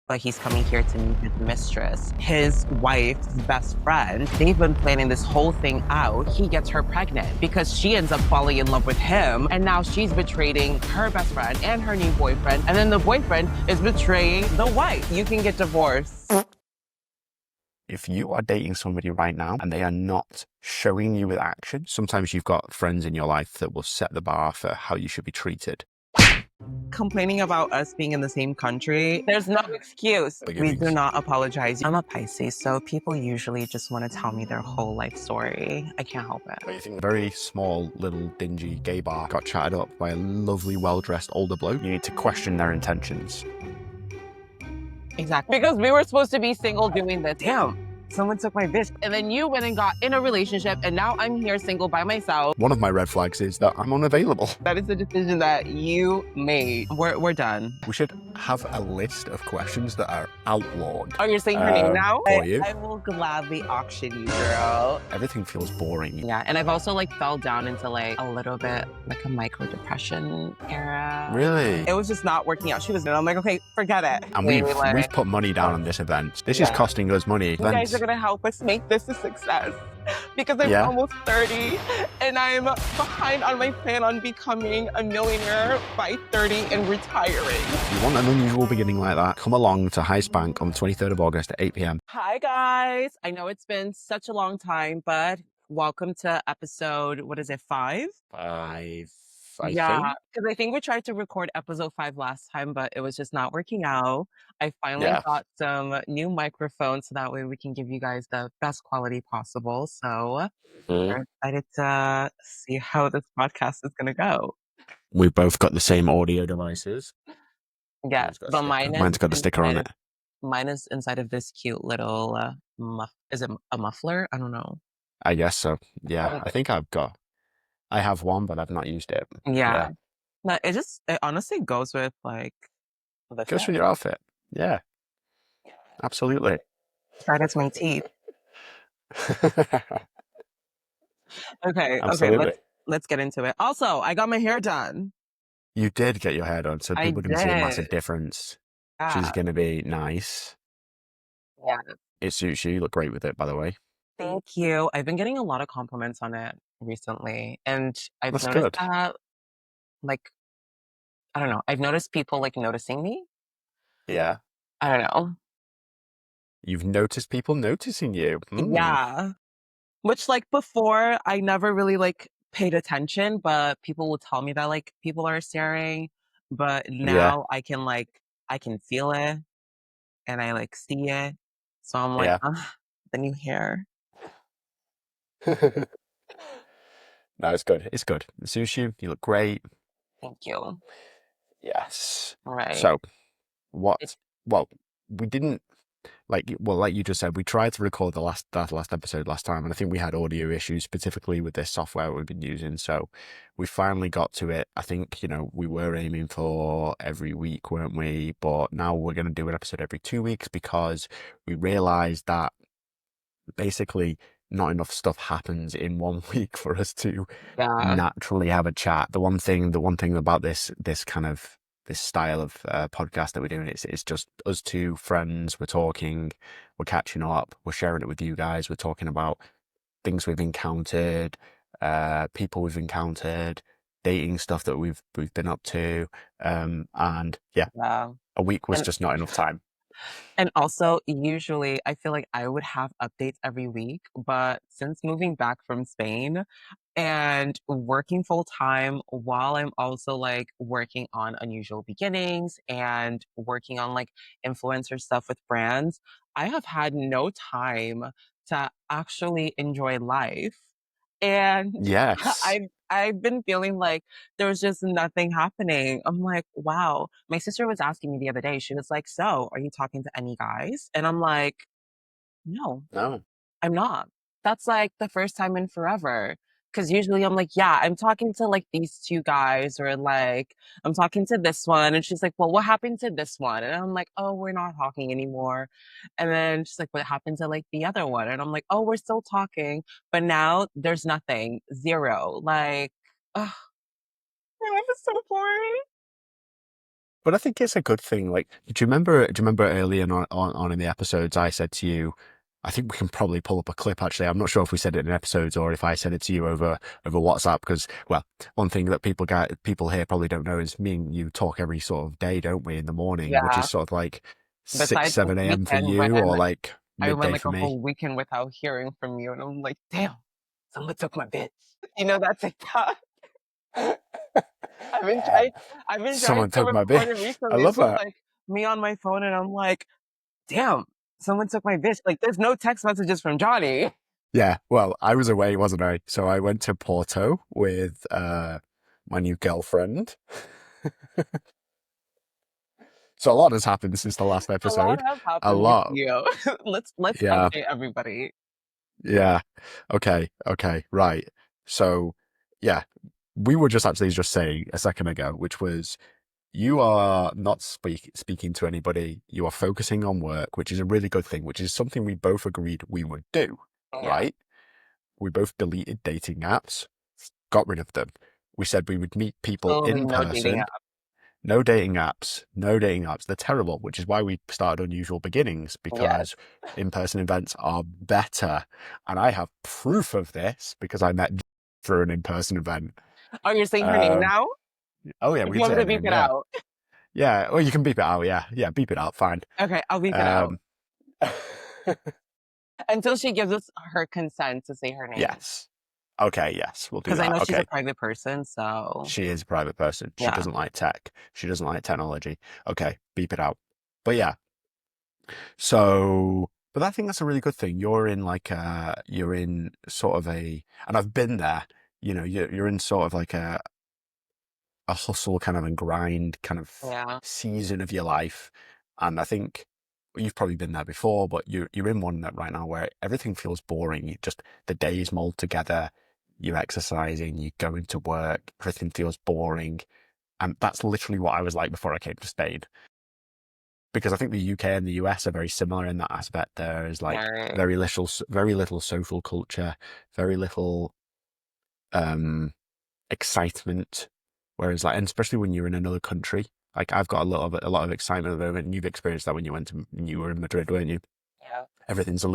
but he's coming here to meet his mistress. His wife's best friend, they've been planning this whole thing out. He gets her pregnant because she ends up falling in love with him. And now she's betraying her best friend and her new boyfriend. And then the boyfriend is betraying the wife. You can get divorced. If you are dating somebody right now and they are not showing you with action, sometimes you've got friends in your life that will set the bar for how you should be treated. Complaining about us being in the same country, there's no excuse. We do not apologize. I'm a Pisces, so people usually just want to tell me their whole life story. I can't help it. But you think a very small, little, dingy gay bar got chatted up by a lovely, well-dressed older bloke, you need to question their intentions. Exactly. Because we were supposed to be single doing this. Damn. Someone took my bitch. And then you went and got in a relationship, and now I'm here single by myself. One of my red flags is that I'm unavailable. That is the decision that you made. We're done. We should have a list of questions that are outlawed. Oh, you're saying her name now? For you. I will gladly auction you, girl. Everything feels boring. Yeah, and I've also fell down into a little bit a micro depression era. Really? It was just not working out. And I'm like, okay, forget it. And we've put money down on this event. This is costing us money. You guys are gonna help us make this a success. Because I'm almost 30 and I'm behind on my plan on becoming a millionaire by 30 and retiring. If you want an unusual beginning like that, come along to High Spank on the 23rd of August at 8 p.m. Hi guys. I know it's been such a long time, but welcome to episode, 5? 5. Yeah, because I think we tried to record episode 5 last time, but it was just not working out. I finally got some new microphones so that way we can give you guys the best quality possible. So we're excited to see how this podcast is going to go. We've both got the same audio devices. Yes, but mine's got a sticker on it. Mine is inside of this cute little, is it a muffler? I don't know. I guess so. Yeah, I think I have one, but I've not used it. Yeah. No, it honestly goes with goes with your outfit. Yeah. Absolutely. Right as my teeth. Okay. Absolutely. Okay, let's get into it. Also, I got my hair done. You did get your hair done, so people can see a massive difference. Yeah. She's gonna be nice. Yeah. It suits you. You look great with it, by the way. Thank you. I've been getting a lot of compliments on it recently, and I've noticed that, I don't know. I've noticed people noticing me. Yeah. I don't know. You've noticed people noticing you. Yeah. Which before I never really paid attention, but people will tell me that people are staring. But now I can feel it and I see it. So I'm the new hair. No, it's good. It's good. It suits you. You look great. Thank you. Yes. All right. So we didn't like you just said, we tried to record that last episode last time, and I think we had audio issues specifically with this software we've been using. So we finally got to it. I think, we were aiming for every week, weren't we? But now we're going to do an episode every 2 weeks because we realized that basically not enough stuff happens in 1 week for us to naturally have a chat. The one thing about this style of podcast that we're doing, it's just us two friends. We're talking, we're catching up, we're sharing it with you guys. We're talking about things we've encountered, people we've encountered, dating stuff that we've been up to, and a week was just not enough time. And also, usually, I feel like I would have updates every week, but since moving back from Spain and working full time while I'm also working on Unusual Beginnings and working on influencer stuff with brands, I have had no time to actually enjoy life. And I've been feeling like there's just nothing happening. I'm like, wow. My sister was asking me the other day, she was like, so are you talking to any guys? And I'm like, no, I'm not. That's the first time in forever. Because usually I'm like, yeah, I'm talking to these 2 guys, or I'm talking to this one. And she's like, well, what happened to this one? And I'm like, oh, we're not talking anymore. And then she's like, what happened to the other one? And I'm like, oh, we're still talking. But now there's nothing, 0. Ugh. My life is so boring. But I think it's a good thing. Like, do you remember earlier on in the episodes, I said to you, I think we can probably pull up a clip actually. I'm not sure if we said it in episodes or if I said it to you over WhatsApp because, well, one thing that people here probably don't know is me and you talk every sort of day, don't we, in the morning, which is Yeah. sort of like 6, Besides this 7 a.m. for weekend you or when like I went midday like for a me. whole weekend without hearing from you, and I'm like, damn, someone took my bitch. You know that TikTok? I've been trying I've been trying Someone to took my record it bitch. I recently. It's love just that. like me on my phone and I'm like, damn, someone took my bitch. Like there's no text messages from Johnny. Yeah, well, I was away, wasn't I? So I went to Porto with my new girlfriend. So a lot has happened since the last A lot episode. has A happened with lot. you. Let's Yeah, update everybody. yeah. Okay, right. So, yeah, we were just saying a second ago, which was you are not speaking to anybody. You are focusing on work, which is a really good thing, which is something we both agreed we would do, Yeah. right? We both deleted dating apps, got rid of them. We said we would meet people Absolutely in no dating person. app. No dating apps. No dating apps. They're terrible, which is why we started Unusual Beginnings, Yes. because in-person events are better. And I have proof of this because I met through an in-person event. Oh, you're saying her name Um, now? oh yeah, If we you can want say me her to beep name. it Yeah, out. yeah. Well, you can beep it out. Yeah, yeah. Beep it out. Fine. Okay, I'll beep it out. Um, Until she gives us her consent to say her name. yes. Okay. Yes, we'll do Because I that. know she's a Okay. private person, so She is a private person. She yeah. doesn't like tech. She doesn't like technology. Okay, beep it out. But yeah, so, but I think that's a really good thing. You're in sort of and I've been there, you're in sort of like a hustle kind of and grind kind of Yeah. season of your life. And I think you've probably been there before, but you're in one that right now where everything feels boring. The days mold together. You're exercising, you're going to work, everything feels boring. And that's literally what I was like before I came to Spain because I think the UK and the US are very similar in that aspect. There is like Right. very little social culture, very little um, excitement. Whereas, like, and especially when you're in another country, like I've got a lot of excitement at the moment, and you've experienced that when you were in Madrid, weren't you? Yeah. Everything's a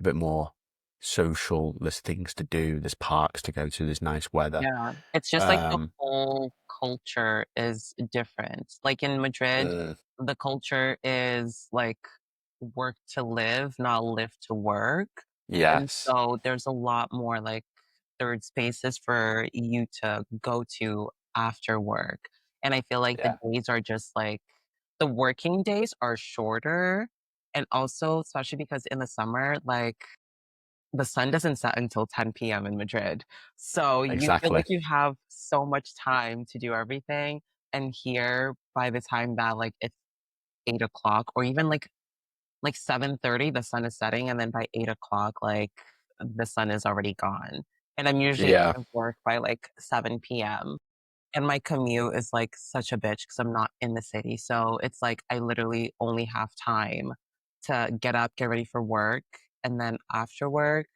bit more social. There's things to do. There's parks to go to. There's nice weather. Yeah. It's just like the Um, whole culture is different. Like in Madrid, mm, the culture is like work to live, not live to work. And yes, so there's a lot more like third spaces for you to go to after work. And I feel like the yeah, days are just like the working days are shorter. And also, especially because in the summer, like the sun doesn't set until 10 p.m. in Madrid. So you feel exactly. like you have so much time to do everything. And here, by the time that like it's 8 o'clock or even like 7:30, the sun is setting, and then by 8 o'clock, like the sun is already gone. And I'm usually Yeah. out of work by like 7 p.m. And my commute is like such a bitch because I'm not in the city. So it's like I literally only have time to get up, get ready for work. And then after work,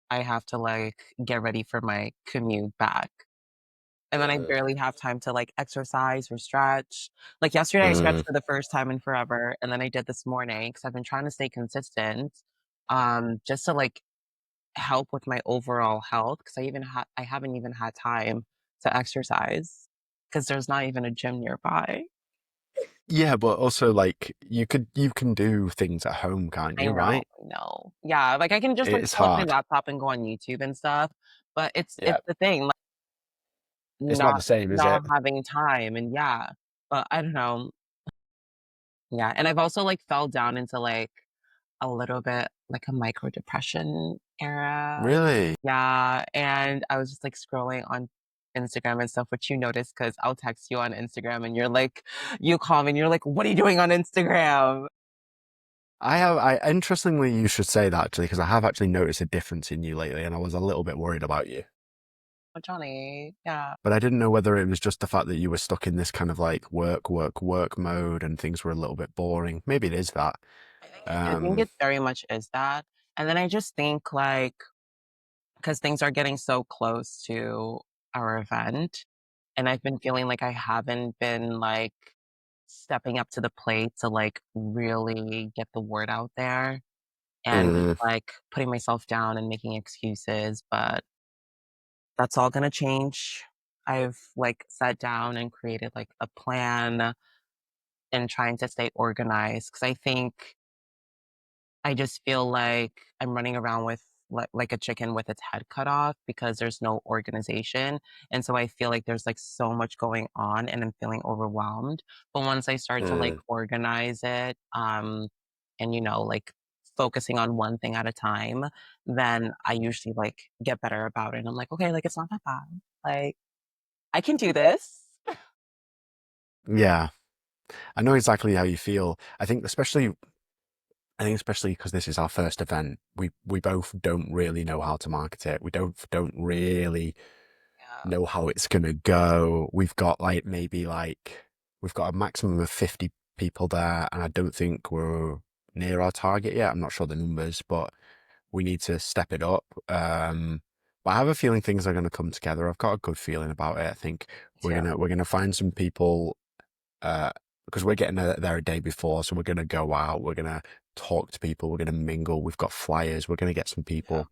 I have to like get ready for my commute back. And then I Mm, barely have time to like exercise or stretch. Like yesterday, I mm. stretched for the first time in forever. And then I did this morning because I've been trying to stay consistent just to like help with my overall health because I haven't even had time to exercise because there's not even a gym nearby. Yeah, but also like you can do things at home, can't you? Right? I know. Yeah, like I can just like It's pull up my hard. laptop and go on YouTube and stuff, but Yeah. it's the thing, like It's not the same, is not it? having time and yeah. But I don't know. Yeah, and I've also like fell down into like a little bit like a micro depression era. Really? Yeah, and I was just like scrolling on Instagram and stuff, which you notice because I'll text you on Instagram and you're like, you call me and you're like, what are you doing on Instagram? I interestingly, you should say that actually, because I have actually noticed a difference in you lately, and I was a little bit worried about you. Oh, Johnny, yeah. But I didn't know whether it was just the fact that you were stuck in this kind of like work mode and things were a little bit boring. Maybe it is that. I think Um, it very much is that. And then I just think like, because things are getting so close to our event, and I've been feeling like I haven't been like stepping up to the plate to like really get the word out there and just Mm, like putting myself down and making excuses, but that's all gonna change. I've like sat down and created like a plan and trying to stay organized because I think I just feel like I'm running around with like a chicken with its head cut off because there's no organization. And so I feel like there's like so much going on and I'm feeling overwhelmed. But once I start to like mm. organize it, and like focusing on one thing at a time, then I usually like get better about it. And I'm like, okay, like it's not that bad. Like I can do this. Yeah, I know exactly how you feel. I think especially because this is our first event, we both don't really know how to market it. We don't really Yeah. know how it's gonna go. We've got we've got a maximum of 50 people there, and I don't think we're near our target yet. I'm not sure the numbers, but we need to step it up. But I have a feeling things are gonna come together. I've got a good feeling about it. I think Me too. we're gonna find some people uh, because we're getting there a day before, so we're gonna go out. We're gonna talk to people. We're gonna mingle. We've got flyers. We're gonna get some Yeah. people.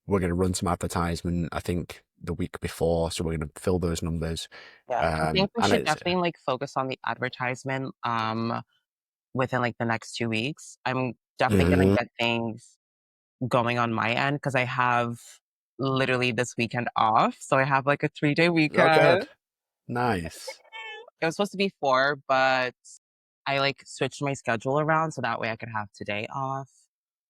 We're going to run some advertisement, I think, the week before, so we're going to fill those numbers. Yeah. I think we And should it's definitely like focus on the advertisement. Within like the next 2 weeks. I'm definitely gonna Mhm. get things going on my end because I have literally this weekend off. So I have like a 3-day Oh, weekend. good, nice. It was supposed to be 4, but I like switched my schedule around so that way I could have today off.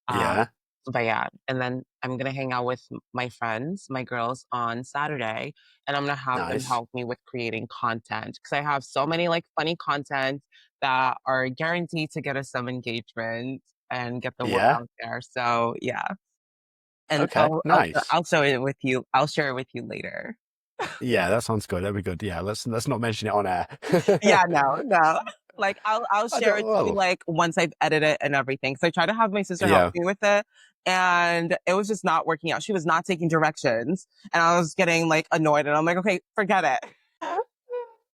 Um, Yeah, but yeah, and then I'm gonna hang out with my friends, my girls on Saturday, and I'm gonna have them nice. help me with creating content because I have so many like funny content that are guaranteed to get us some engagement and get the word Yeah, out there. So yeah, and okay, nice. I'll show it with you. I'll share it with you later. Yeah, that sounds good. That'd be good. Yeah, let's not mention it on air. Yeah, no, no. Like, I'll I share don't. it to you, Well, like, once I've edited it and everything. So I tried to have my sister help yeah, me with it, and it was just not working out. She was not taking directions, and I was getting, like, annoyed, and I'm like, "Okay, forget it."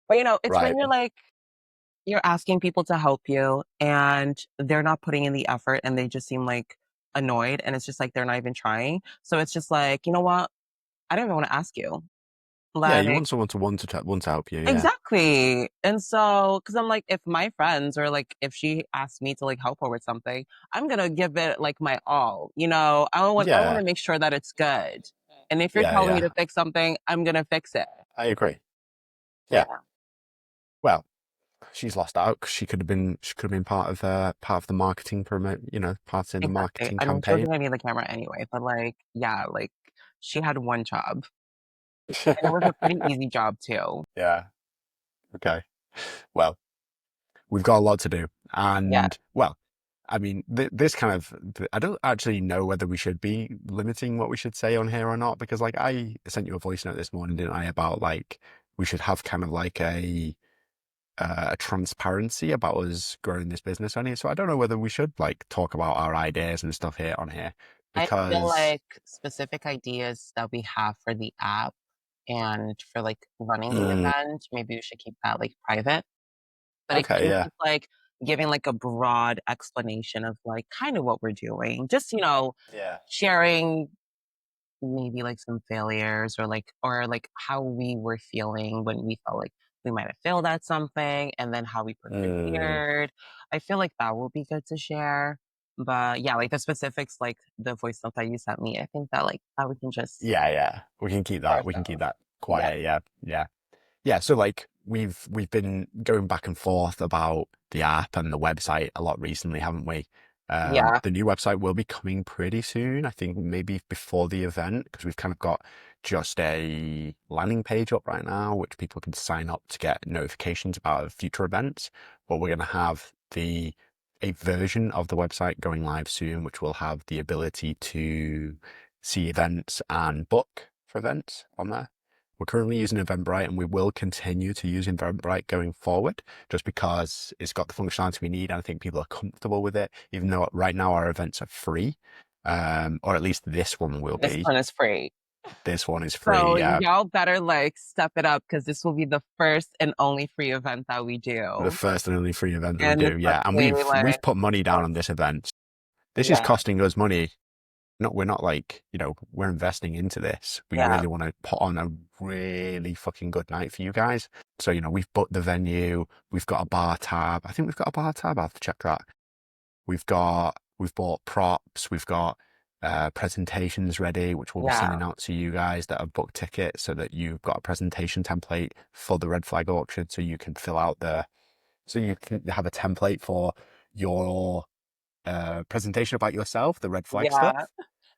But, it's when right. you're asking people to help you, and they're not putting in the effort, and they just seem, like, annoyed, and it's just like they're not even trying. So it's just like, "You know what? I don't even wanna ask you." Yeah, you Like want someone to want to help you. Yeah, exactly. And so, because I'm like, if my friends or like if she asks me to like help her with something, I'm gonna give it like my all. I want yeah, to make sure that it's good. And if you're yeah, telling me yeah. to fix something, I'm gonna fix it. I agree. Yeah. Yeah, Well, she's lost out 'cause she could have been part of the marketing promote, part in the exactly. marketing I mean, she campaign. wasn't gonna be the camera anyway, but like, yeah, like she had one job, and it was a pretty easy job too. Yeah. Okay. Well, we've got a lot to do, Yeah, and well, I mean, this kind of I don't actually know whether we should be limiting what we should say on here or not because, like, I sent you a voice note this morning, didn't I, about like we should have kind of like a transparency about us growing this business on here. So I don't know whether we should like talk about our ideas and stuff here on here I feel because like specific ideas that we have for the app and for like running the mm, event, maybe we should keep that like private. But I okay, think yeah, just, like, giving, like, a broad explanation of, like, kind of what we're doing. Just, yeah, sharing maybe, like, some failures or, like, how we were feeling when we felt like we might have failed at something and then how we mm, persevered. I feel like that will be good to share. But, yeah, like, the specifics, like, the voice note that you sent me, I think that, like, that we can just yeah, yeah. We can keep to that. We can keep ourselves. that Yeah. quiet. Yeah, yeah. Yeah, so like we've been going back and forth about the app and the website a lot recently, haven't we? Yeah. The new website will be coming pretty soon. I think maybe before the event because we've kind of got just a landing page up right now, which people can sign up to get notifications about future events. But we're going to have the a version of the website going live soon, which will have the ability to see events and book for events on there. We're currently using Eventbrite and we will continue to use Eventbrite going forward just because it's got the functionality we need and I think people are comfortable with it, even though right now our events are free, or at least this one will This be. one is free. This one is free. So Yeah. y'all better like step it up because this will be the first and only free event that we The do. first and only free event that we And do. Yeah. And especially we've like, put money down on this event. This is yeah, costing us money. Not we're not like, we're investing into this. We yeah, really want to put on a really fucking good night for you guys. So, we've booked the venue, we've got a bar tab. I think we've got a bar tab. I'll have to check that. We've bought props, we've got presentations ready, which we'll be yeah, sending out to you guys that have booked tickets so that you've got a presentation template for the red flag auction so you can fill out so you can have a template for your presentation about yourself, the red flag yeah. stuff.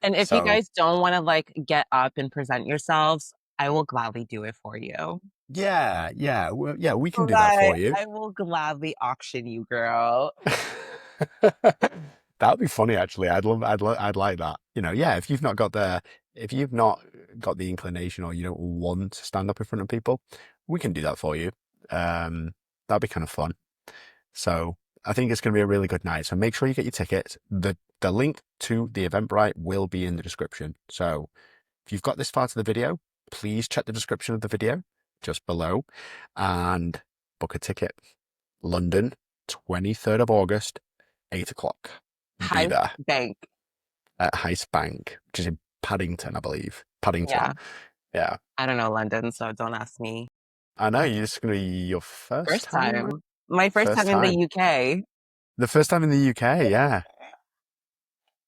And if you So guys don't want to like get up and present yourselves, I will gladly do it for you. yeah, we can do that for Like, you. I will gladly auction you, girl. That would be funny, actually. I'd like that. Yeah. If you've not got the inclination or you don't want to stand up in front of people, we can do that for you. That'd be kind of fun. So I think it's going to be a really good night. So make sure you get your tickets. The link to the Eventbrite will be in the description. So if you've got this far to the video, please check the description of the video just below and book a ticket. London, 23rd of August, 8 o'clock. Be High there bank. at Heist Bank, which is in Paddington, I believe. Paddington. Yeah. Yeah. I don't know London, so don't ask me. I know, you're just going to be your first First time, right? time. My first First time in the time. UK. The first time in the UK, yeah.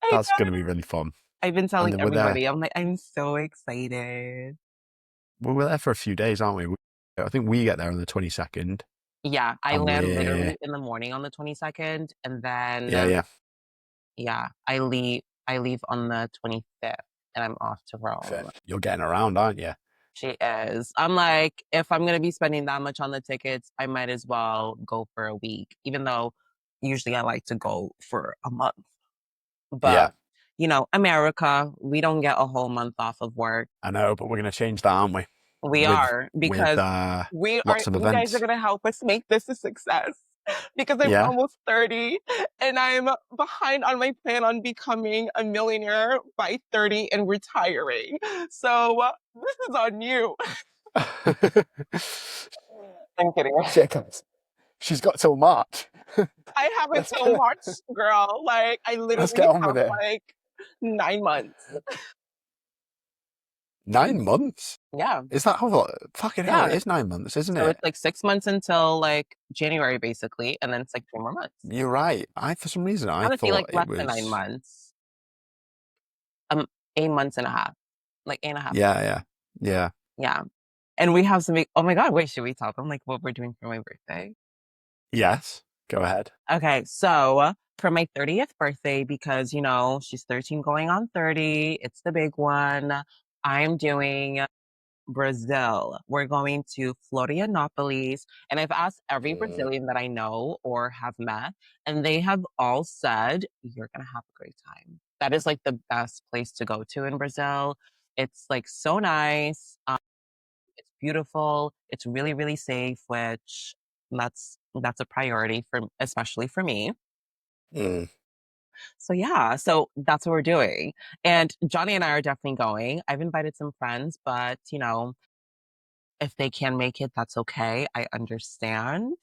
I That's going to be know. really fun. I've been And telling then everybody, I'm like, I'm so excited. we're there for a few days, aren't we? I think we get there on the 22nd Yeah, I and land we're, literally in the morning on the 22nd, and then yeah, yeah. yeah, I leave on the 25th, and I'm off to Rome. Fifth. You're getting around, aren't you? She is. I'm like, if I'm gonna be spending that much on the tickets, I might as well go for a week, even though usually I like to go for a month. But Yeah, America, we don't get a whole month off of work. I know, but we're going to change that, aren't we? We With, are with, because lots of you guys are events. gonna help us make this a success. Because I'm Yeah. almost 30 and I'm behind on my plan on becoming a millionaire by 30 and retiring. So this is on you. I'm kidding. Shit, she's got till March. I have Let's until get, March, girl. Like I let's literally get on have with it. like 9 months. 9 months? Yeah. Is that how? Fucking hell! It Yeah. is 9 months, isn't So it? it's like 6 months until like January basically, and then it's like 3 more months. You're right. For some reason, I Honestly, thought like it less than was. 9 months. 8 months and a half. Like 8.5. Yeah, yeah, yeah. Yeah. And we have some oh my God, wait, should we tell them like what we're doing for my birthday? Yes. Go ahead. Okay, so for my 30th birthday, because she's 13 going on 30, it's the big one. I'm doing Brazil. We're going to Florianopolis. And I've asked every Mm, Brazilian that I know or have met, and they have all said, you're going to have a great time. That is like the best place to go to in Brazil. It's like so nice. It's beautiful. It's really, really safe, which that's a priority for especially for me. mm, So yeah, so that's what we're doing. And Johnny and I are definitely going. I've invited some friends, but if they can make it, that's okay. I understand.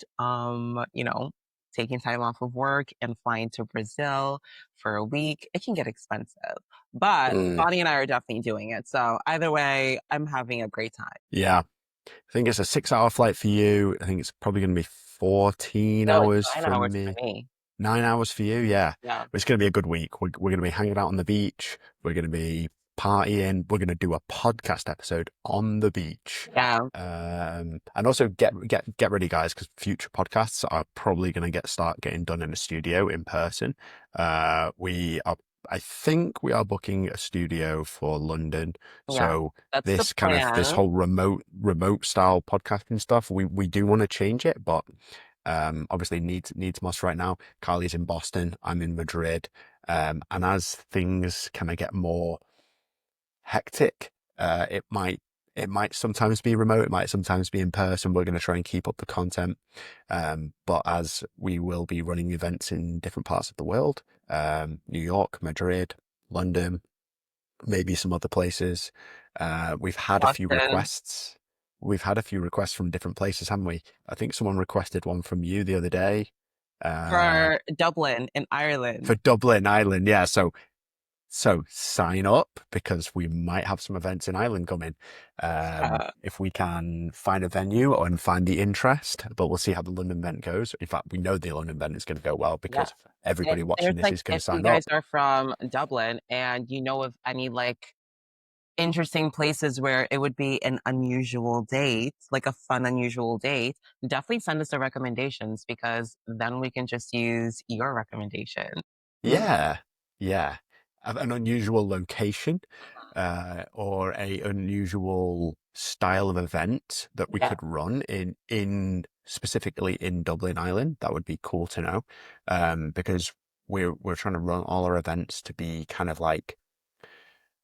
Taking time off of work and flying to Brazil for a week, it can get expensive. But mm. Bonnie and I are definitely doing it. So either way, I'm having a great time. Yeah. I think it's a 6 hour flight for you. I think it's probably going to be 14 No, it's hours 9 hours from for me. me. 9 hours for you, yeah. Yeah. But it's going to be a good week. We're going to be hanging out on the beach. We're going to be partying. We're going to do a podcast episode on the beach. Yeah. And also get ready, guys, because future podcasts are probably going to start getting done in a studio in person. I think we are booking a studio for London. Yeah. So That's the this plan. whole remote style podcasting stuff, we do want to change it, but obviously needs must right now. Karlie's in Boston, I'm in Madrid. And as things kind of get more hectic, it might sometimes be remote, it might sometimes be in person. We're going to try and keep up the content. But as we will be running events in different parts of the world, New York, Madrid, London, maybe some other places. We've had a few Boston requests. We've had a few requests from different places, haven't we? I think someone requested one from you the other day. Uh, for Dublin in for Ireland. Dublin, Ireland. Yeah, so sign up because we might have some events in Ireland coming. Uh, If we can find a venue and find the interest, but we'll see how the London event goes. In fact, we know the London event is going to go well yeah. because everybody There's watching this like is going to if you sign guys up. are from Dublin and you know of any like interesting places where it would be an unusual date, like a fun, unusual date, definitely send us the recommendations because then we can just use your recommendation. Yeah, yeah. An unusual location, or a unusual style of event that we Yeah. could run in specifically in Dublin, Ireland. That would be cool to know, because we're trying to run all our events to be kind of like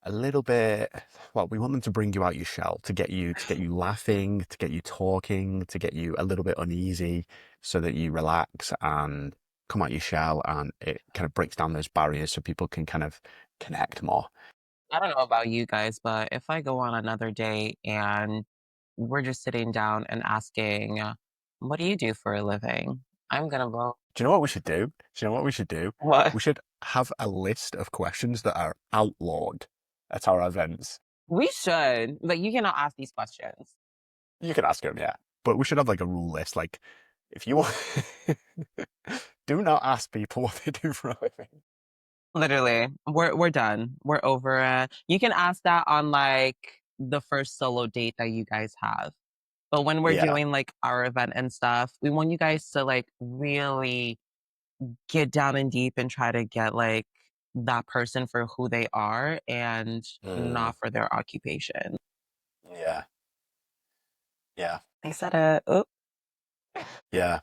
a little bit, well, we want them to bring you out your shell, to get you laughing, to get you talking, to get you a little bit uneasy so that you relax and come out your shell, and it kind of breaks down those barriers so people can kind of connect more. I don't know about you guys, but if I go on another date and we're just sitting down and asking, what do you do for a living? I'm gonna vote. Do you know what we should do? Do you know what we should do? What? We should have a list of questions that are outlawed at our events. We should. Like, you cannot ask these questions. You can ask them, yeah. But we should have like a rule list. Like, if you want, do not ask people what they do for a living. Literally, we're done. We're over it. You can ask that on like the first solo date that you guys have. But when we're Yeah. doing like our event and stuff, we want you guys to like really get down and deep and try to get like that person for who they are and Mm, not for their occupation. yeah. Yeah. I said it. Oop. Yeah.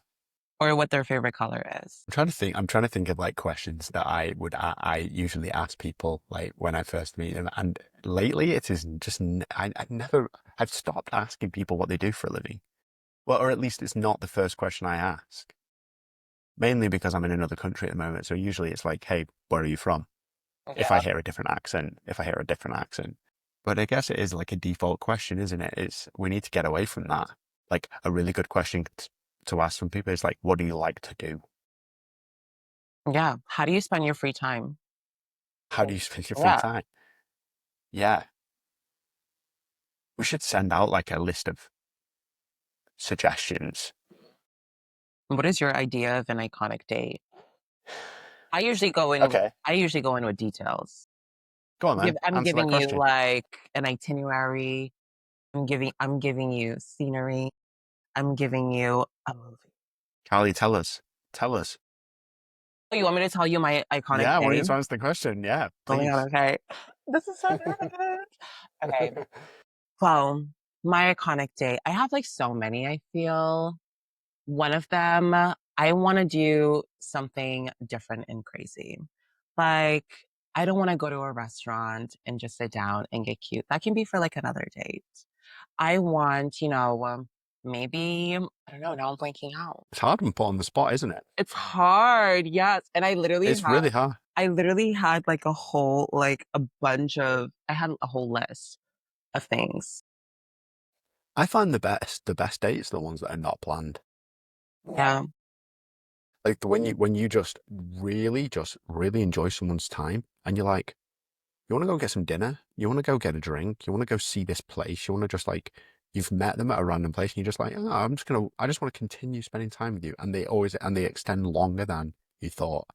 Or what their favorite color is. I'm trying to think of like questions that I usually ask people like when I first meet them. And lately it is just, I've stopped asking people what they do for a living. Well, or at least it's not the first question I ask. Mainly because I'm in another country at the moment. So usually it's like, hey, where are you from? If I Yeah. hear a different accent, if I hear a different accent. But I guess it is like a default question, isn't it? It's, we need to get away from that. Like a really good question to ask some people is like, what do you like to do? Yeah. How do you spend your free time? How do you spend your free Yeah. time? Yeah. We should send out like a list of suggestions. What is your idea of an iconic date? I usually go in Okay. I usually go in with details. Go on then. I'm Answer that giving you question. like an itinerary. I'm giving you scenery. I'm giving you a movie. Karlie, tell us. Tell us. Oh, you want me to tell you my iconic Yeah, I want you date? to answer the question. Yeah, Oh my god, please. okay. This is so nervous. Okay. Well, my iconic date. I have like so many, I feel. One of them, I want to do something different and crazy. Like, I don't want to go to a restaurant and just sit down and get cute. That can be for like another date. I want, maybe, I don't know, now I'm blanking out. It's hard when put on the spot, isn't it? It's hard, yes. And It's really hard. I literally had like a whole, like a bunch of, I had a whole list of things. I find the best dates are the ones that are not planned. Yeah. Like the when you just really enjoy someone's time and you're like, you want to go get some dinner, you want to go get a drink, you want to go see this place, you want to just like, you've met them at a random place and you're just like, oh, I just want to continue spending time with you, and they extend longer than you thought.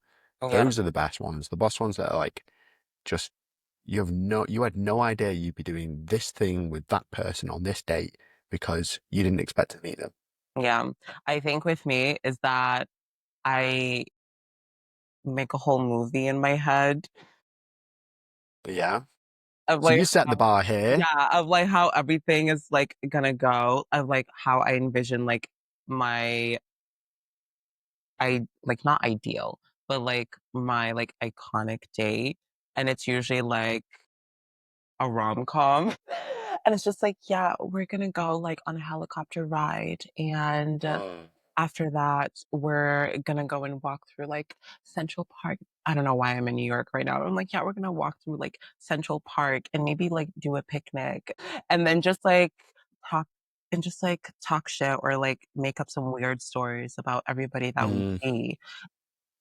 Yeah. Those are the best ones. The best ones that are like just, you had no idea you'd be doing this thing with that person on this date because you didn't expect to meet them. Yeah. I think with me is that I make a whole movie in my head But yeah. of So like you set the bar here. yeah, of like how everything is like gonna go, of like how I envision like my I like not ideal, but like my like iconic date. And it's usually like a rom-com. And it's just like, yeah, we're gonna go like on a helicopter ride and Mm. After that, we're gonna go and walk through like Central Park. I don't know why I'm in New York right now. I'm like, yeah, we're gonna walk through like Central Park and maybe like do a picnic and then just like talk and just like talk shit or like make up some weird stories about everybody that we Mm, see.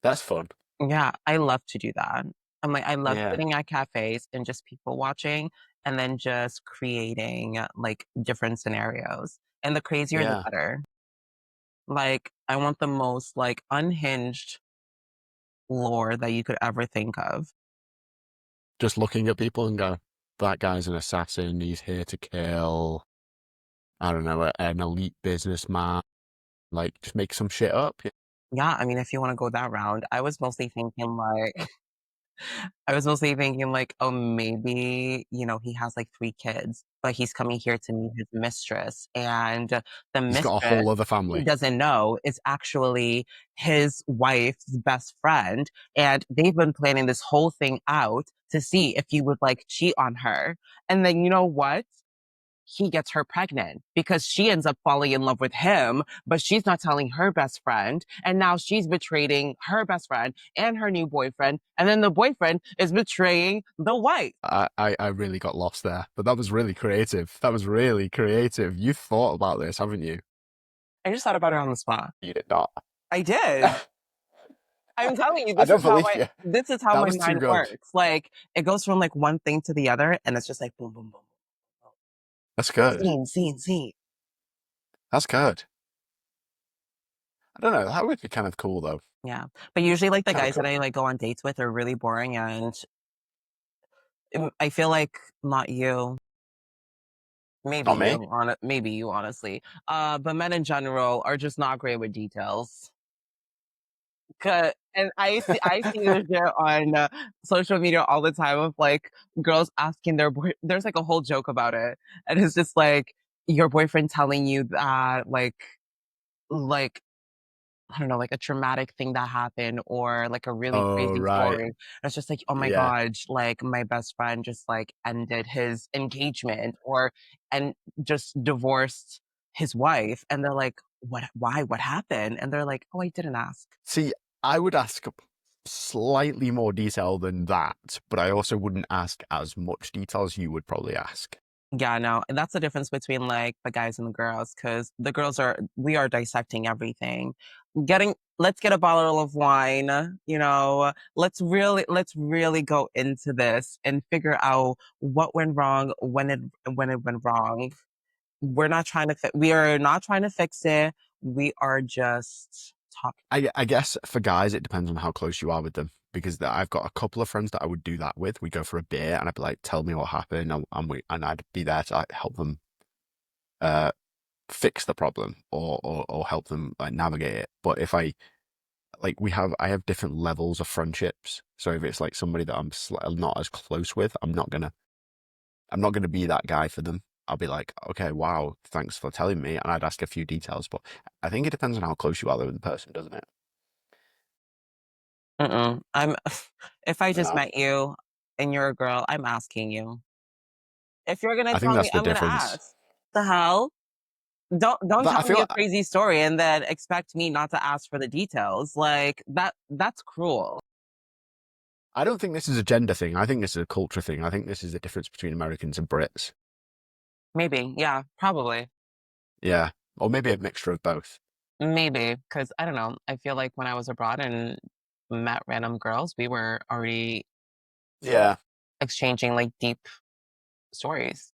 that's fun. Yeah, I love to do that. I'm like, I love Yeah, sitting at cafes and just people watching and then just creating like different scenarios. And the crazier, the yeah. better. Like, I want the most, like, unhinged lore that you could ever think of. Just looking at people and go, that guy's an assassin. He's here to kill, I don't know, an elite businessman. Like, just make some shit up. Yeah. Yeah, I mean, if you wanna go that route, I was mostly thinking like, "Oh, maybe, he has, like, 3 kids, but he's coming here to meet his mistress, and the He's got a mistress whole other he family. doesn't know is actually his wife's best friend, and they've been planning this whole thing out to see if he would, like, cheat on her." And then you know what? He gets her pregnant because she ends up falling in love with him, but she's not telling her best friend. And now she's betraying her best friend and her new boyfriend. And then the boyfriend is betraying the wife. I really got lost there, but that was really creative. That was really creative. You thought about this, haven't you? I just thought about it on the spot. You did not. I did. I'm telling you, I don't believe you. this is how That my was too mind good. works. Like it goes from like one thing to the other, and it's just like boom, boom, boom, boom. That's good. Scene, scene, scene. That's good. I don't know. That would be kind of cool, though. Yeah. But usually like the Kind of guys that cool. I like go on dates with are really boring and I feel like not you. Not me. Maybe you honestly. But men in general are just not great with details. And I see this shit on social media all the time of like girls asking their boy. There's like a whole joke about it, and it's just like your boyfriend telling you that like I don't know, like a traumatic thing that happened or like a really Oh, crazy right. story. And it's just like, oh my Yeah. gosh, like my best friend just like ended his engagement or and just divorced his wife. And they're like, what, why, what happened? And they're like, oh, I didn't ask. See, I would ask slightly more detail than that, but I also wouldn't ask as much detail as you would probably ask. Yeah, no, and that's the difference between like the guys and the girls, because the girls we are dissecting everything. Let's get a bottle of wine, let's really go into this and figure out what went wrong when it went wrong. We are not trying to fix it. We are just talking. I guess for guys, it depends on how close you are with them. Because I've got a couple of friends that I would do that with. We go for a beer, and I'd be like, "Tell me what happened," and I'd be there to like, help them uh, fix the problem or help them like navigate it. But if I like, I have different levels of friendships. So if it's like somebody that not as close with, I'm not gonna be that guy for them. I'll be like, okay, wow, thanks for telling me, and I'd ask a few details. But I think it depends on how close you are with the person, doesn't it? Mm-mm. If I just No. met you and you're a girl, I'm asking you. If you're gonna I think tell me, that's the I'm gonna difference. ask. The hell? Don't That I tell me feel a crazy story and then expect me not to ask for the details. Like that's cruel. I don't think this is a gender thing. I think this is a culture thing. I think this is the difference between Americans and Brits. Maybe, yeah, probably. Yeah, or maybe a mixture of both. Maybe, because I don't know. I feel like when I was abroad and met random girls, we were already Yeah, exchanging like deep stories.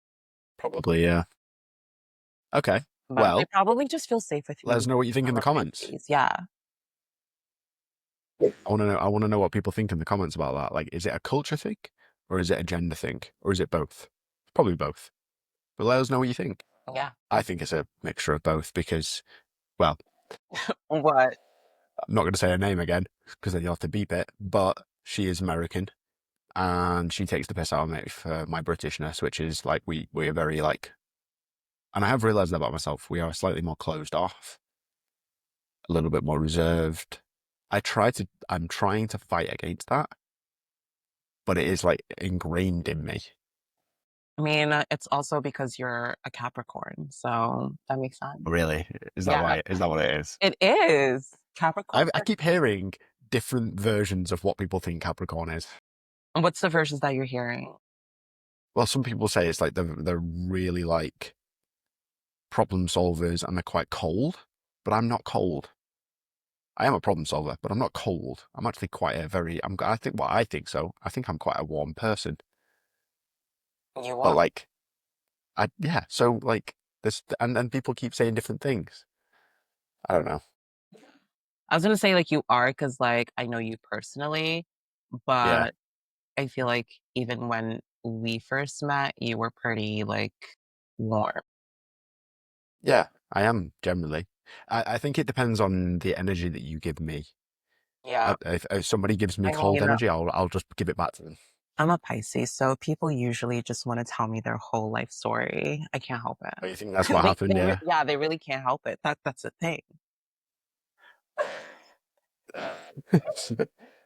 probably. Yeah. Okay. But they Well, probably just feel safe with let us me. know what you think Tell in the us my comments. face. Yeah. I want to know. I want to know what people think in the comments about that. Like, is it a culture thing, or is it a gender thing, or is it both? Probably both. But let us know what you think. Yeah. I think it's a mixture of both because, well, What? I'm not going to say her name again because then you'll have to beep it. But she is American, and she takes the piss out of me for my Britishness, which is like we are very like, and I have realised that about myself. We are slightly more closed off, a little bit more reserved. I'm trying to fight against that, but it is like ingrained in me. I mean, it's also because you're a Capricorn, so that makes sense. Really? Is that Yeah, why? Is that what it is? it is. Capricorns I are. keep hearing different versions of what people think Capricorn is. What's the versions that you're hearing? Well, some people say it's like they're really like problem solvers and they're quite cold, but I'm not cold. I am a problem solver, but I'm not cold. I'm actually quite a very, I think, well, I think so. I think I'm quite a warm person, You but are. like, yeah. So like this, and people keep saying different things. I don't know. I was gonna say like you are because like I know you personally, Yeah. but I feel like even when we first met, you were pretty like warm. Yeah, I am generally. I think it depends on the energy that you give me. Yeah. If somebody gives me I mean, cold energy, I'll just give it back to them. I'm a Pisces, so people usually just want to tell me their whole life story. I can't help Oh, you think it. that's what happened? They Yeah. yeah, they really can't help it. That's the thing.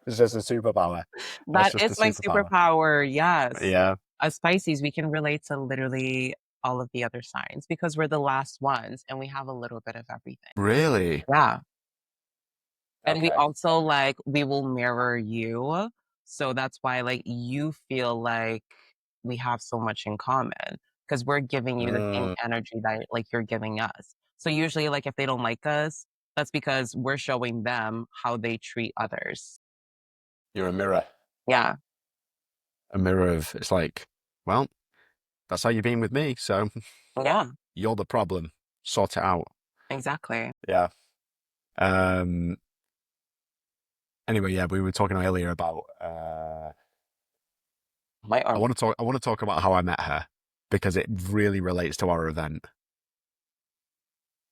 It's just a superpower. That's That just a is my superpower. superpower. Yes. Yeah. As Pisces, we can relate to literally all of the other signs because we're the last ones and we have a little bit of everything. Really? Yeah. And we Okay. also like we will mirror you. So that's why like you feel like we have so much in common because we're giving you the same Mm, energy that like you're giving us. So usually like if they don't like us, that's because we're showing them how they treat others. you're a mirror. Yeah. A mirror of, it's like, well, that's how you've been with me. So Yeah, you're the problem. Sort it out. exactly. Yeah. Um, anyway, yeah, we were talking earlier about, My arm. I want to talk about how I met her because it really relates to our event.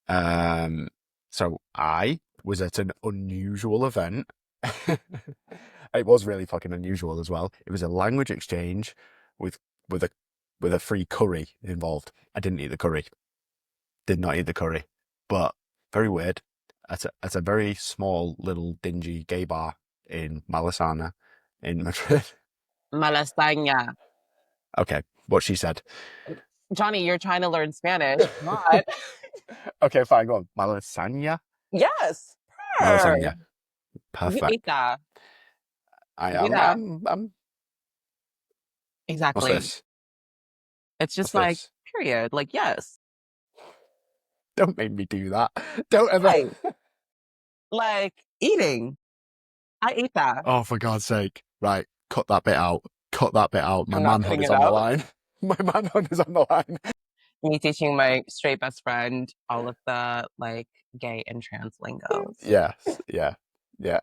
Um, so I was at an unusual event. It was really fucking unusual as well. It was a language exchange with with a with a free curry involved. I didn't eat the curry. Did not eat the curry. But very weird. At a very small little dingy gay bar in Malasana in Madrid. Malasaña. Okay, what she said. Johnny, you're trying to learn Spanish. Not. Okay, fine, go on. Malasana? Yes. Per. Malasana. You ate Perfect. that. I Do am. that. What's Exactly. this? It's What's just like, this? period. Like, yes. Don't make me do that. Don't ever. Right. Like eating. I ate that. Oh, for God's sake. Right. Cut that bit out. Cut that bit out. My I'm not manhood cutting is it on the out. line. My manhood is on the line. Me teaching my straight best friend all of the like gay and trans lingos. Yes. Yeah. Yeah.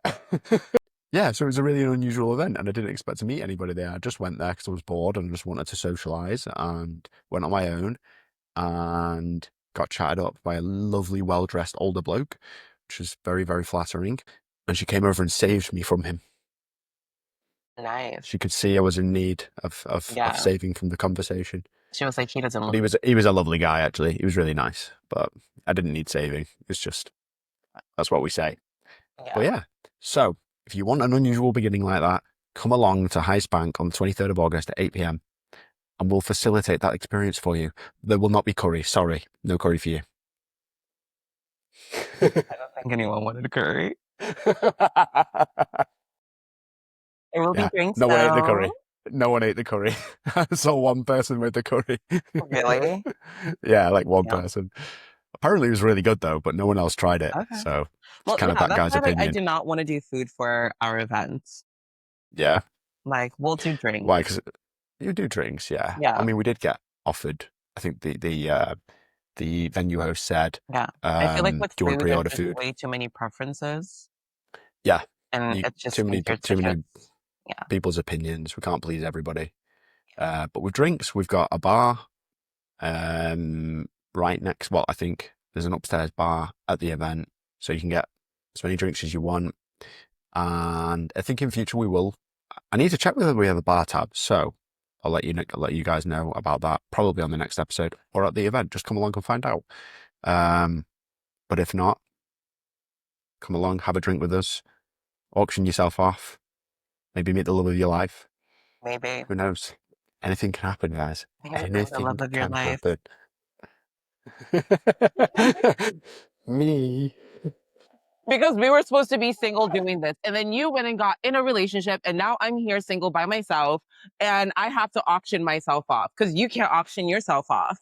Yeah. So it was a really unusual event and I didn't expect to meet anybody there. I just went there because I was bored and just wanted to socialize and went on my own and got chatted up by a lovely, well dressed older bloke, which was very, very flattering. And she came over and saved me from him. Nice. She could see I was in need of Yeah. saving from the conversation. She was like, he doesn't But look. he was a lovely guy actually. He was really nice. But I didn't need saving. It's just that's what we say. But Yeah. yeah. So if you want an unusual beginning like that, come along to Heist Bank on the 23rd of August at 8 p.m. and we'll facilitate that experience for you. There will not be curry. Sorry, no curry for you. I don't think anyone wanted a curry. There will be Yeah, drinks no one ate the though. curry. No one ate the curry. I saw one person with the curry. Really? Yeah, like one Yeah. person. Apparently it was really good though, but no one else tried it. Okay. So it's Well, kind of yeah, that that's guy's why like I opinion. do not want to do food for our events. Yeah. Like we'll do drinks. Why? Because you do drinks, yeah. I Yeah. mean, we did get offered. I think the venue host said, Yeah. I feel like "Do with you want to food, there's pre-order just food?" way too many preferences Yeah, and you it's just easier to too just many yeah. people's opinions. We can't please everybody. But with drinks, we've got a bar right next. Well, I think there's an upstairs bar at the event, so you can get as many drinks as you want. And I think in future we will. I need to check whether we have a bar tab, so I'll let you guys know about that probably on the next episode or at the event. Just come along and find out. Um, but if not, come along, have a drink with us, auction yourself off, maybe meet the love of your life. Maybe. Who knows? Anything can happen, guys. I gotta find the Anything love of your can life. happen. Me. Because we were supposed to be single doing this. And then you went and got in a relationship. And now I'm here single by myself. And I have to auction myself off because you can't auction yourself off.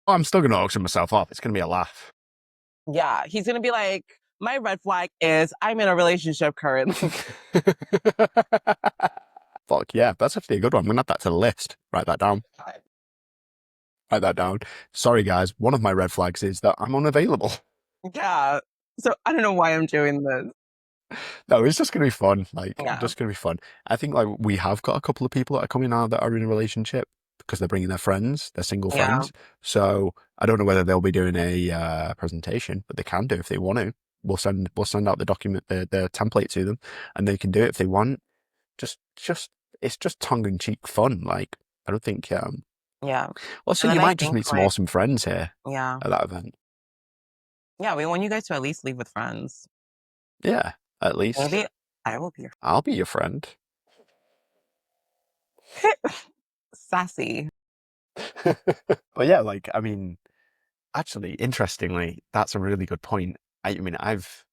Oh, I'm still gonna auction myself off. It's gonna be a laugh. Yeah. He's going to be like, my red flag is I'm in a relationship currently. Fuck yeah, that's actually a good one. I'm gonna add that to the list. Write that down. Write that down. Sorry, guys. One of my red flags is that I'm unavailable. Yeah. So I don't know why I'm doing this. No, it's just gonna be fun. Like, Yeah. just gonna be fun. I think like we have got a couple of people that are coming out that are in a relationship because they're bringing their friends, their single Yeah. friends. So I don't know whether they'll be doing a presentation, but they can do if they want to. We'll send out the document, the template to them, and they can do it if they want. Just it's just tongue in cheek fun. Like I don't think. Yeah. Well, so And you then I might just think meet some like, awesome friends here yeah. at that event. Yeah. We want you guys to at least leave with friends. Yeah, at least Maybe I will be your I'll be your friend. sassy. But yeah, like I mean, actually, interestingly, that's a really good point. I mean, I've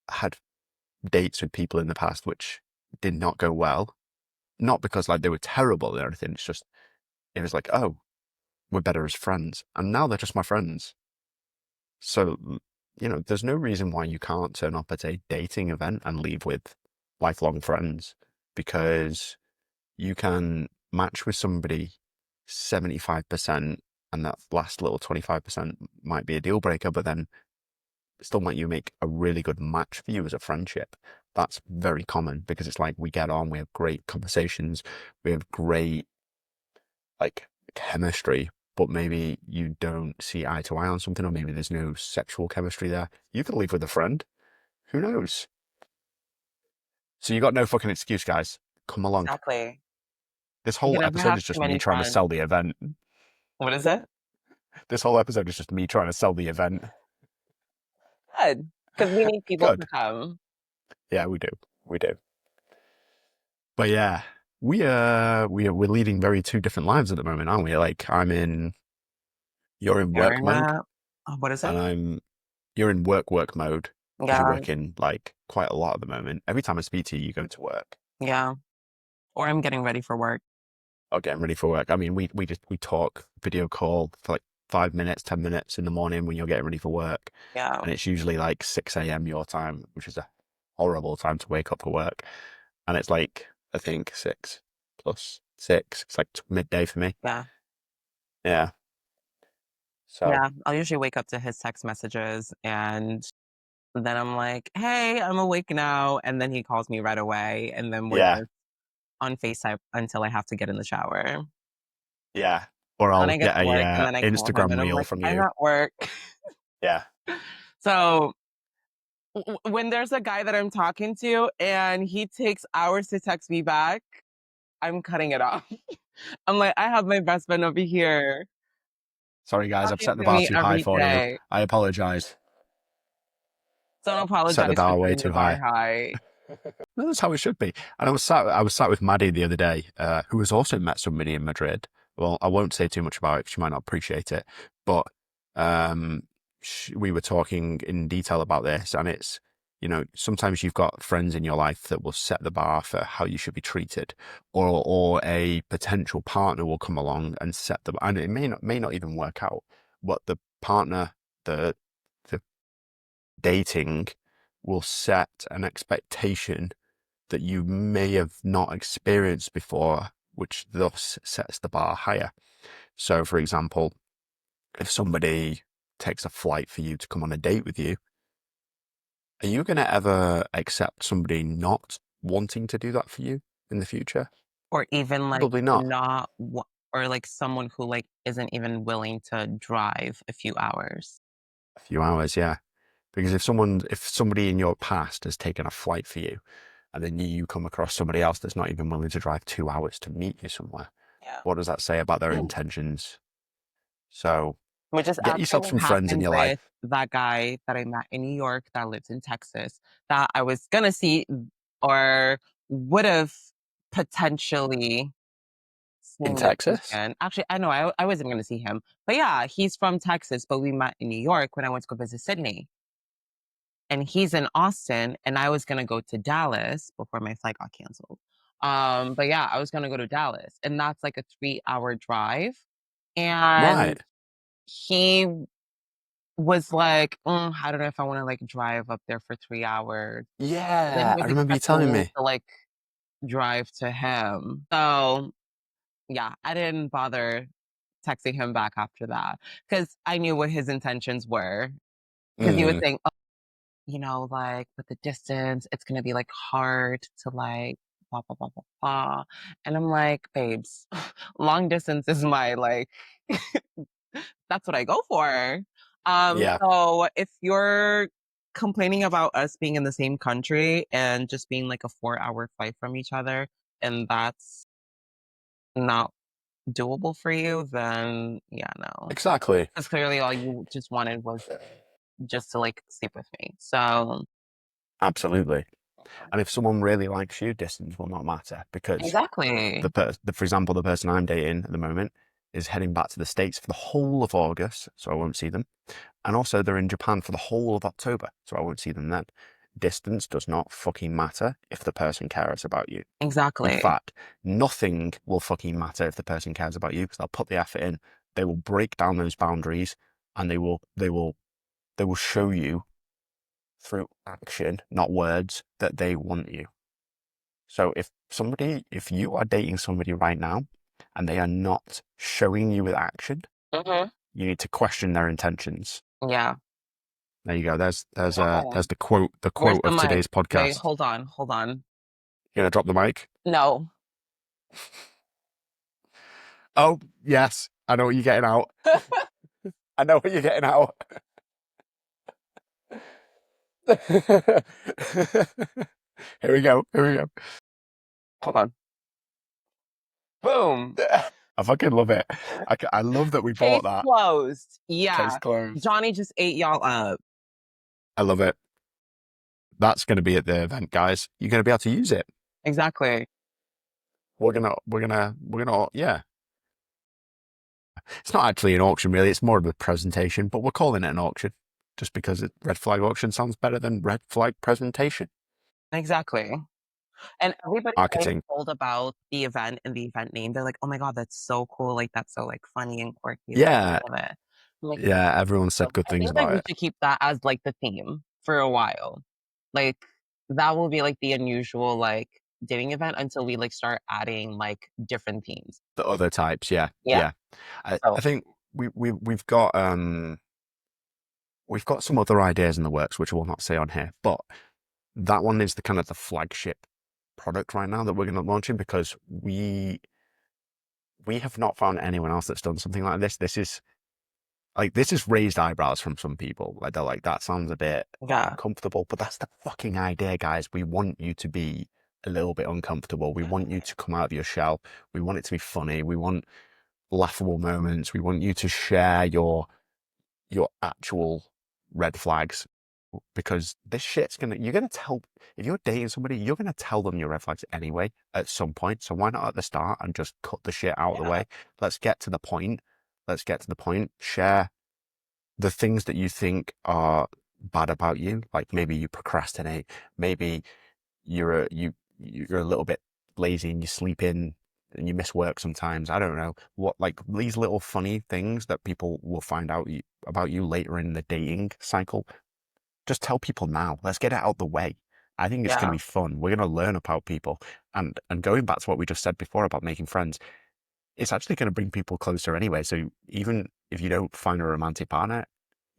had dates with people in the past which did not go well. Not because like they were terrible or anything. It's just it was like, oh, we're better as friends, and now they're just my friends. So there's no reason why you can't turn up at a dating event and leave with lifelong friends because you can match with somebody 75%, and that last little 25% might be a deal breaker, but then still might you make a really good match for you as a friendship. That's very common because it's like we get on, we have great conversations, we have great like chemistry, but maybe you don't see eye to eye on something, or maybe there's no sexual chemistry there. You could leave with a friend. Who knows? So you got no fucking excuse, guys. Come along. Exactly. This You whole can never episode have is too just me many trying to friends. sell the event. What is it? This whole episode is just me trying to sell the event. Good. Because we need people to Good. come. Yeah, we do. We do. But yeah, we're leading very two different lives at the moment, aren't we? Like you're in You're work in mode, a, what is it? and you're in work mode because you're Yeah. working like quite a lot at the moment. Every time I speak to you, you go to work Yeah. Or I'm getting ready for work. or getting ready for work. I mean, we talk video call for like 5 minutes, 10 minutes in the morning when you're getting ready for work, Yeah. and it's usually like 6 a.m. your time, which is a horrible time to wake up for work. And it's like I think 6 plus 6. It's like midday for me. Yeah. Yeah. So Yeah. I'll usually wake up to his text messages and then I'm like, hey, I'm awake now. And then he calls me right away. And then we're yeah, just on FaceTime until I have to get in the shower. yeah. Or Then I'll I get get to a work and then I call him Instagram and I'm reel like, from I'm you. at work. Yeah. So when there's a guy that I'm talking to and he takes hours to text me back, I'm cutting it off. I'm like, I have my best friend over here Sorry, guys, I've talking set the to bar me too high every for you. day. I apologize. Don't Set the apologize for bar way setting the too bar high. high. No, that's how it should be. And I was sat with Maddie the other day, who has also met somebody in Madrid. Well, I won't say too much about it because she might not appreciate it. But um, we were talking in detail about this, and it's sometimes you've got friends in your life that will set the bar for how you should be treated, or a potential partner will come along and set the bar, and it may not even work out. But the partner, the dating, will set an expectation that you may have not experienced before, which thus sets the bar higher. So, for example, if somebody takes a flight for you to come on a date with you, are you going to ever accept somebody not wanting to do that for you in the future? Or even like Probably not. not, or like someone who like isn't even willing to drive a few hours. A few hours, yeah. Because if somebody in your past has taken a flight for you, and then you come across somebody else that's not even willing to drive 2 hours to meet you somewhere, Yeah. what does that say about their intentions? So Which is get actually yourself what some friends in happened your with life. that guy that I met in New York that lives in Texas that I was gonna see or would have potentially In seeing this Texas? weekend. Actually, I know I wasn't going to see him, but yeah, he's from Texas, but we met in New York when I went to go visit Sydney, and he's in Austin, and I was going to go to Dallas before my flight got canceled. But yeah, I was going to go to Dallas, and that's like a 3 hour drive, and Right. he was like, I don't know if I want to like drive up there for 3 hours. Then Yeah, he I was remember you expecting telling me me. to like drive to him. So yeah, I didn't bother texting him back after that because I knew what his intentions were. Because he was Mm, saying, oh, like with the distance, it's gonna be like hard to like blah blah blah blah blah. And I'm like, babes, long distance is my like that's what I go for. yeah, So if you're complaining about us being in the same country and just being like a 4 hour flight from each other, and that's not doable for you, then yeah, no. exactly. Because clearly all you just wanted was just to like sleep with me. So Absolutely. And if someone really likes you, distance will not matter because exactly. for example, the person I'm dating at the moment is heading back to the States for the whole of August, so I won't see them. And also they're in Japan for the whole of October, so I won't see them then. Distance does not fucking matter if the person cares about you. In Exactly. fact, nothing will fucking matter if the person cares about you because they'll put the effort in. They will break down those boundaries and they will show you through action, not words, that they want you. So if you are dating somebody right now and they are not showing you with action, Hmm. you need to question their intentions. Yeah. There you go. Yeah. There's the Where's quote the of mic? today's Wait, podcast. hold on, hold on. You gonna drop the mic? No. Oh, yes. I know what you're getting out. I know what you're getting out. Here we go. Here we go. Hold on. Boom. I fucking love it. I love that we Case bought that. closed. Case Yeah. closed. Johnny just ate y'all up. I love it. That's going to be at the event, guys. You're going to be able to use it. Exactly. Yeah. It's not actually an auction, really. It's more of a presentation, but we're calling it an auction just because red flag auction sounds better than red flag presentation. Exactly. And everybody that I Marketing. told about the event and the event name, they're like, "Oh my God, that's so cool. Like that's so like funny and quirky. Like Yeah. I love it." I'm like, Yeah. Everyone said good I things think like about we it. should keep that as like the theme for a while. Like that will be like the unusual like dating event until we like start adding like different themes. The other types. Yeah. Yeah. Yeah. I So think we've got some other ideas in the works, which we'll not say on here, but that one is the kind of the flagship product right now that we're going to launch in because we have not found anyone else that's done something like this. This is raised eyebrows from some people. Like they're like, that sounds a bit yeah. uncomfortable, but that's the fucking idea, guys. We want you to be a little bit uncomfortable. We want you to come out of your shell. We want it to be funny. We want laughable moments. We want you to share your actual red flags because this shit's you're gonna tell, if you're dating somebody, you're gonna tell them your red flags anyway at some point. So why not at the start and just cut the shit out of the Yeah. way? Let's get to the point. Let's get to the point. Share the things that you think are bad about you. Like maybe you procrastinate. Maybe you're a little bit lazy and you sleep in and you miss work sometimes. I don't know what, like these little funny things that people will find out about you later in the dating cycle. Just tell people now. Let's get it out the way. I think it's going to Yeah. be fun. We're going to learn about people, and going back to what we just said before about making friends, it's actually going to bring people closer anyway. So even if you don't find a romantic partner,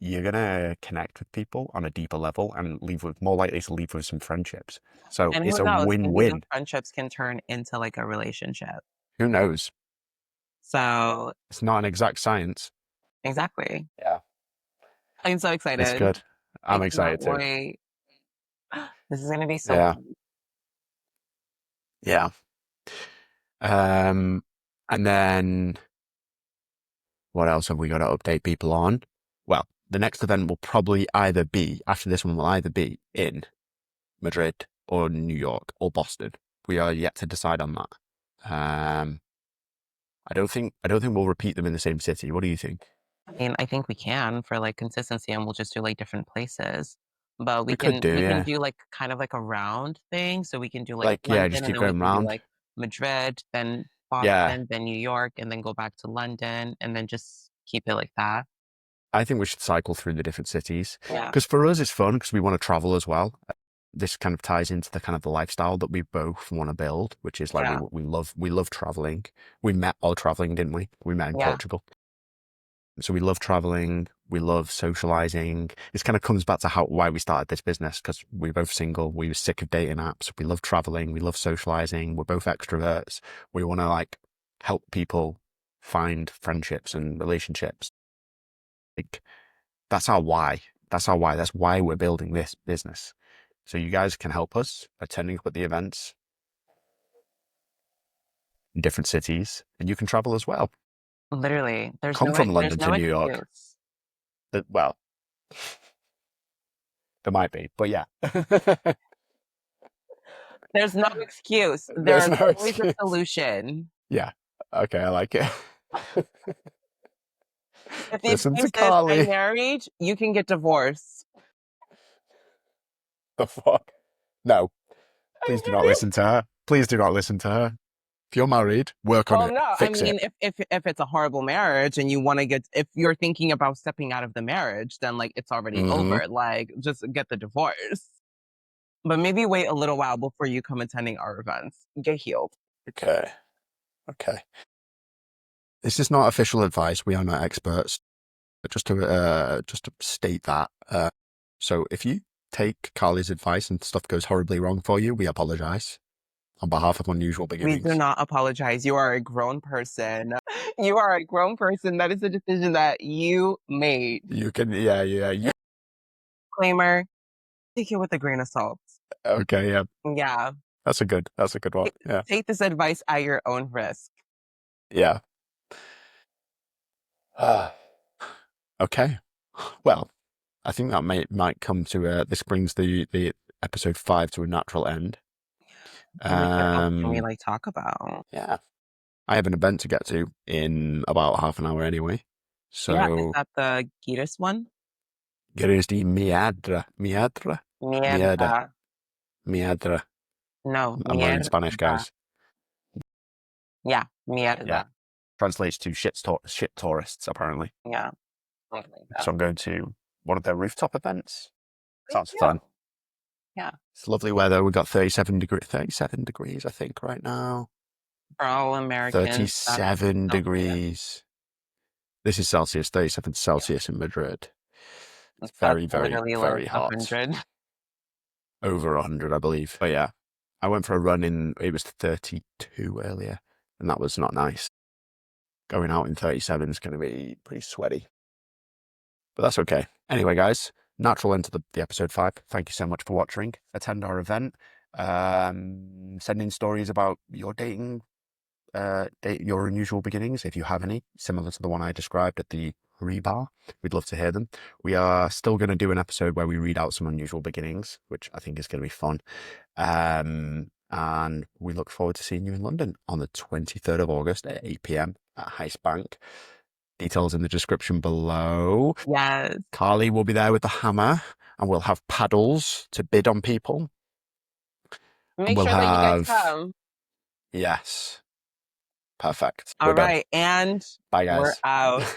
you're going to connect with people on a deeper level and leave with more likely to leave with some friendships. So And it's who a knows? Maybe those win-win. friendships can turn into like a relationship. Who knows? So It's not an exact science. exactly. Yeah. I'm so It's excited. good. I I'm cannot excited too. wait. This is gonna be so Yeah. fun. Yeah. Um, and then what else have we got to update people on? Well, the next event will probably either be, after this one, will either be in Madrid or New York or Boston. We are yet to decide on that. I don't think we'll repeat them in the same city. What do you think? I mean, I think we can for like consistency and we'll just do like different places. But we We could can do, we can yeah. do like kind of like a round thing. So we can do like Like, yeah, London just and keep then we going can do round. like Madrid, then Yeah, Boston, then New York, and then go back to London and then just keep it like that. I think we should cycle through the different cities Yeah. because for us it's fun because we want to travel as well. This kind of ties into the kind of the lifestyle that we both want to build, which is like we Yeah. we love traveling. We met while traveling, didn't we? We met in Yeah. Portugal. So we love traveling, we love socializing. This kind of comes back to how why we started this business because we're both single, we were sick of dating apps. We love traveling, we love socializing. We're both extroverts. We want to like help people find friendships and relationships. Like that's our why. That's our why. That's why we're building this business. So you guys can help us by turning up at the events in different cities, and you can travel as well. Literally. Come from There's London to no New York. excuse. Well, there might be, but yeah. There's no excuse. There's There's no always a excuse. solution. Yeah. Okay, I like it. If the Listen to excuse is I'm Karlie. married, you can get divorced. The fuck? No, I'm please do not serious. listen to her. Please do not listen to her. If you're married, work on Well, it. no, I Fix mean, it. if it's a horrible marriage and you want to get, if you're thinking about stepping out of the marriage, then like it's already Hmm. over. Like, just get the divorce. But maybe wait a little while before you come attending our events. Get healed. Okay. Okay. This is not official advice. We are not experts. But just to state that. So if you take Carly's advice and stuff goes horribly wrong for you, we apologize on behalf of Unusual We do Beginnings. not apologize. You are a grown person. You are a grown person. That is a decision that you made. You can, yeah, yeah. Disclaimer, take it with a grain of salt. Okay, yeah. Yeah. That's a good one. Yeah. Take this advice at your own risk. Yeah. Okay. Well, I think that might come to this brings the episode 5 to a natural end. And like, what else can we Um, like talk about? yeah. I have an event to get to in about half an hour anyway. Yeah, is So, that the Gitas one? Größte Mierda, Mierda. Miadra. No, I'm learning mierda. Spanish, guys. Yeah, Yeah. mierda. Translates to shit tourists, apparently. Yeah, something like that. So I'm going to one of their rooftop events. Thank Sounds you. fun. Yeah, It's lovely weather. We've got 37 degrees, I think, right now. for all Americans, that's 37 Celsius. degrees. This is Celsius, 37 Yeah, Celsius in Madrid. It's that's very, very, literally like very hot. 100. Over 100, I believe. But yeah, I went for a run it was 32 earlier, and that was not nice. Going out in 37 is going to be pretty sweaty, but that's okay. Anyway, guys, natural end to the episode 5. Thank you so much for watching. Attend our event. Send in stories about your your unusual beginnings, if you have any, similar to the one I described at the rebar. We'd love to hear them. We are still going to do an episode where we read out some unusual beginnings, which I think is going to be fun. And we look forward to seeing you in London on the 23rd of August at 8 p.m. at Heist Bank. Details in the description below. Yes. Karlie will be there with the hammer, and we'll have paddles to bid on people. And Make we'll sure that you guys have, come. yes, perfect. All We're done. right, and Bye, we're guys. out.